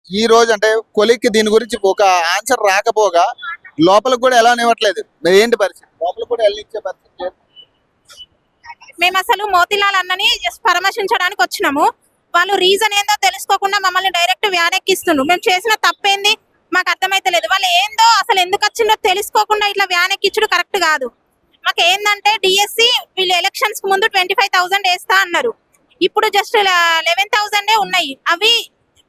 ఈ రోజు అంటే కొలిక్కి దీని గురించి ఒక ఆన్సర్ రాకపోగా లోపలికి కూడా ఎలా ఇవ్వట్లేదు. మరి ఏంటి పరిస్థితి? లోపలికి కూడా వెళ్ళనిచ్చే పరిస్థితి లేదు. మేము అసలు మోతిలాల్ అన్నని జస్ట్ పరామర్శించడానికి వచ్చినాము. వాళ్ళు రీజన్ ఏందో తెలుసుకోకుండా మమ్మల్ని డైరెక్ట్ వ్యాన్ ఎక్కిస్తుండ్రు. మేము చేసిన తప్పేంది మాకు అర్థమైతలేదు. వాళ్ళు ఏందో అసలు ఎందుకు వచ్చిందో తెలుసుకోకుండా ఇట్లా వ్యాన్ ఎక్కించుడు కరెక్ట్ కాదు. మాకు ఏంటంటే డిఎస్సి వీళ్ళు ఎలక్షన్స్ కు ముందు 25,000 వేస్తా అన్నారు. ఇప్పుడు జస్ట్ 11,000 ఉన్నాయి. అవి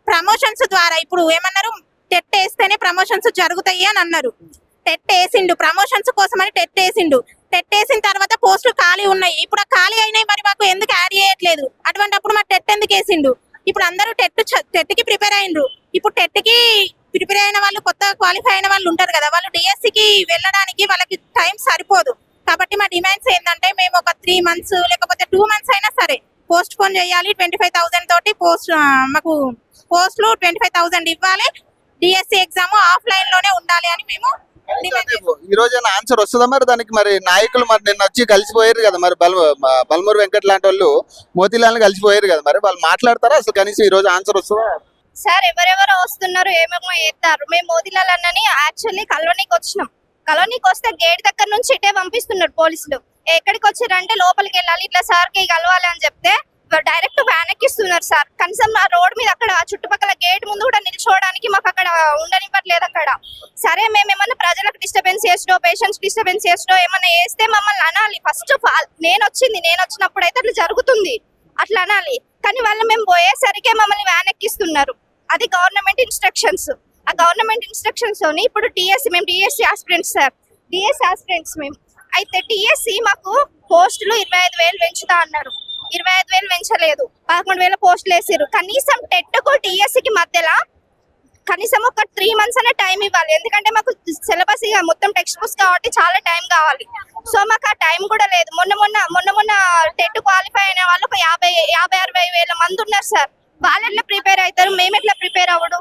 ప్రమోషన్స్ ద్వారా ఇప్పుడు ఏమన్నారు, టెట్ వేస్తేనే ప్రమోషన్స్ జరుగుతాయి అని అన్నారు. టెట్ వేసిండు ప్రమోషన్స్ కోసం అని టెట్ వేసిండు. టెట్ వేసిన తర్వాత పోస్టులు ఖాళీ ఉన్నాయి. ఇప్పుడు ఆ ఖాళీ అయినాయి, మరి మాకు ఎందుకు యాడ్ చేయట్లేదు? అటువంటి అప్పుడు మా టెట్ ఎందుకు వేసిండు? ఇప్పుడు అందరూ టెట్ కి ప్రిపేర్ అయ్యిండ్రు. ఇప్పుడు టెట్ కి ప్రిపేర్ అయిన వాళ్ళు, కొత్త క్వాలిఫై అయిన వాళ్ళు ఉంటారు కదా, వాళ్ళు డిఎస్సికి వెళ్ళడానికి వాళ్ళకి టైం సరిపోదు. కాబట్టి మా డిమాండ్స్ ఏంటంటే మేము ఒక 3 months లేకపోతే 2 months అయినా సరే పోస్ట్ పోన్ చేయాలి. 25,000 తోటి మాకు పోస్టులు 25,000 ఇవ్వాలి. డిఎస్సి ఎగ్జామ్ ఆఫ్లైన్ లోనే ఉండాలి అని మేము ఈ రోజు ఆన్సర్ వస్తుందా మరి దానికి? మరి నాయకులు మరి నిన్న వచ్చి కలిసిపోయారు కదా, మరి బల్మూరు వెంకట్ లాంటి వాళ్ళు మోతీలాల్ కలిసిపోయారు కదా, మరి వాళ్ళు మాట్లాడతారా అసలు? కనీసం ఈ రోజు ఆన్సర్ వస్తుందా? సార్ ఎవరెవరు వస్తున్నారు, ఏమేమో చేస్తారు. మేము మోతీలాల్ అన్నని యాక్చువల్లీ కలోనీకి వచ్చినాం. కలోనీకి వస్తే గేట్ దగ్గర నుంచి ఇటే పంపిస్తున్నారు పోలీసులు. ఎక్కడికి వచ్చారంటే లోపలికి వెళ్ళాలి, ఇట్లా సార్కి కలవాలి అని చెప్తే డైరెక్ట్ వ్యాన్ ఎక్కిస్తున్నారు సార్. కనీసం ఆ రోడ్ మీద అక్కడ చుట్టుపక్కల గేట్ ముందు కూడా నిల్చోవడానికి మాకు అక్కడ ఉండనివ్వట్లేదు. అక్కడ సరే మేము ఏమన్నా ప్రజలకు డిస్టర్బెన్స్ చేసినో, పేషెంట్స్ డిస్టర్బెన్స్ చేసినో ఏమన్నా చేస్తే మమ్మల్ని అనాలి. ఫస్ట్ ఆఫ్ ఆల్ నేను వచ్చినప్పుడు అయితే అట్లా జరుగుతుంది, అట్లా అనాలి. కానీ వాళ్ళు మేము పోయేసరికి మమ్మల్ని వ్యాన్ ఎక్కిస్తున్నారు. అది గవర్నమెంట్ ఇన్స్ట్రక్షన్స్. ఆ గవర్నమెంట్ ఇన్స్ట్రక్షన్స్ తోని ఇప్పుడు మేము DSC aspirants sir, DSC aspirants మేము. అయితే డిఎస్సి మాకు పోస్టులు 25,000 పెంచుతా అన్నారు. 25,000 పెంచలేదు, 11,000 పోస్టులు వేసారు. కనీసం టెట్ కు డిఎస్సికి మధ్యలో కనీసం ఒక 3 months అనే టైం ఇవ్వాలి. ఎందుకంటే మాకు సిలబస్ ఇక మొత్తం టెక్స్ట్ బుక్స్ కాబట్టి చాలా టైం కావాలి. సో మాకు ఆ టైం కూడా లేదు. మొన్న టెట్ క్వాలిఫై అయిన వాళ్ళు ఒక 50,000-60,000 మంది ఉన్నారు సార్. వాళ్ళు ఎట్లా ప్రిపేర్ అవుతారు, మేము ఎట్లా ప్రిపేర్ అవ్వడం?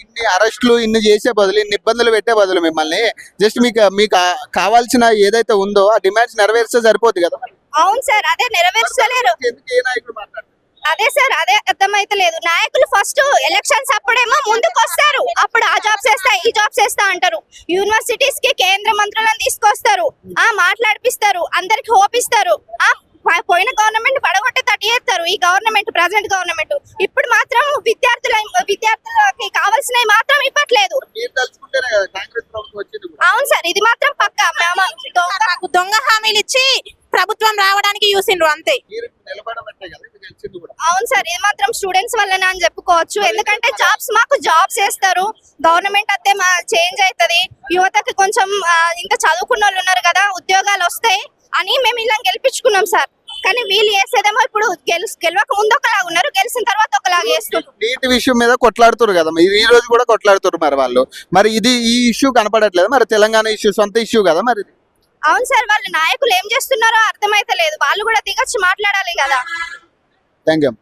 ఇన్ని అరెస్టులు ఇన్ని చేసే బదులు, ఇన్ని ఇబ్బందులు పెట్టే బదులు మిమ్మల్ని జస్ట్ మీకు కావాల్సిన ఏదైతే ఉందో ఆ డిమాండ్స్ నెరవేర్స్తే సరిపోతుంది కదా. అవును సార్, అదే నెరవేర్చలేరు. అదే సార్, అదే అర్థమైతలేదు. నాయకులు ఫస్ట్ ఎలక్షన్స్ అప్పుడేమో ముందుకు వస్తారు, అప్పుడు ఆ జాబ్స్ వేస్తా ఈ జాబ్స్ వేస్తా అంటారు. యూనివర్సిటీస్ కి కేంద్ర మంత్రులను తీసుకొస్తారు, మాట్లాడిపిస్తారు, అందరికి హోప్ ఇస్తారు. పోయిన గవర్నమెంట్ పడగొట్టే తట్టి చేస్తారు ఈ గవర్నమెంట్, ప్రెసెంట్ గవర్నమెంట్. ఇప్పుడు మాత్రం విద్యార్థులకి కావాల్సినవి మాత్రం ఇవ్వట్లేదు. అవును సార్, ఇది మాత్రం పక్కా. దొంగ హామీలు ఇచ్చి ప్రభుత్వం రావడానికి చూసిండ్రు అంతే. అవును సార్, ఇది మాత్రం స్టూడెంట్స్ వల్లనే అని చెప్పుకోవచ్చు. ఎందుకంటే మాకు జాబ్స్ వేస్తారు, గవర్నమెంట్ అయితే చేంజ్ అవుతుంది, యువతకి కొంచెం ఇంకా చదువుకున్న వాళ్ళు ఉన్నారు కదా, ఉద్యోగాలు వస్తాయి అని మేము ఇలా గెలిపించుకున్నాం సార్. కానీ వీళ్ళు చేసేదేమో ఇప్పుడు గెలవక ముందు ఒకలాగా ఉన్నారు, గెలిచిన తర్వాత ఒకలాగా చేస్తున్నారు. నీటి విషయం మీద కొట్లాడుతారు కదా, ఈ రోజు కూడా కొట్లాడుతారు. మరి వాళ్ళు మరి ఈ ఇష్యూ కనపడట్లేదు. మరి తెలంగాణ ఇష్యూ సొంత ఇష్యూ కదా మరి. అవును సార్, వాళ్ళ నాయకులు ఏం చేస్తున్నారో అర్థమైతే లేదు. వాళ్ళు కూడా దిగొచ్చి మాట్లాడాలి కదా. Thank you.